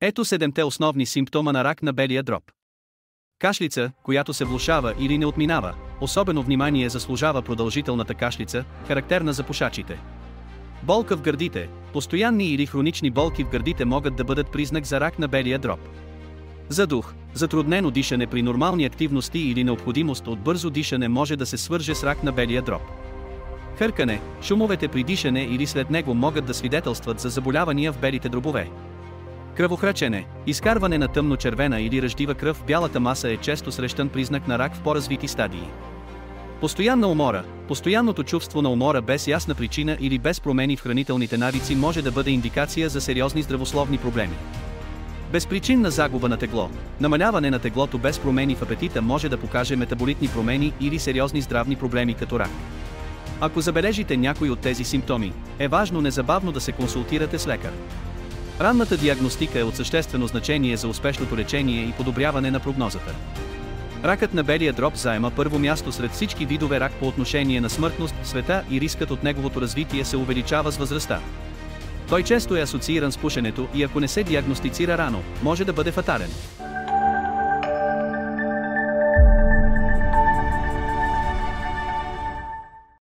Ето 7-те основни симптома на рак на белия дроб. Кашлица, която се влошава или не отминава. Особено внимание заслужава продължителната кашлица, характерна за пушачите. Болка в гърдите. Постоянни или хронични болки в гърдите могат да бъдат признак за рак на белия дроб. Задух. Затруднено дишане при нормални активности или необходимост от бързо дишане може да се свърже с рак на белия дроб. Хъркане. Шумовете при дишане или след него могат да свидетелстват за заболявания в белите дробове. Кръвохрачене. Изкарване на тъмно-червена или ръждива кръв в бялата маса е често срещан признак на рак в по-развити стадии. Постоянна умора. Постоянното чувство на умора без ясна причина или без промени в хранителните навици може да бъде индикация за сериозни здравословни проблеми. Безпричинна загуба на тегло. Намаляване на теглото без промени в апетита може да покаже метаболитни промени или сериозни здравни проблеми като рак. Ако забележите някои от тези симптоми, е важно незабавно да се консултирате с лекар. Ранната диагностика е от съществено значение за успешното лечение и подобряване на прогнозата. Ракът на белия дроб заема първо място сред всички видове рак по отношение на смъртност в света и рискът от неговото развитие се увеличава с възрастта. Той често е асоцииран с пушенето и ако не се диагностицира рано, може да бъде фатален.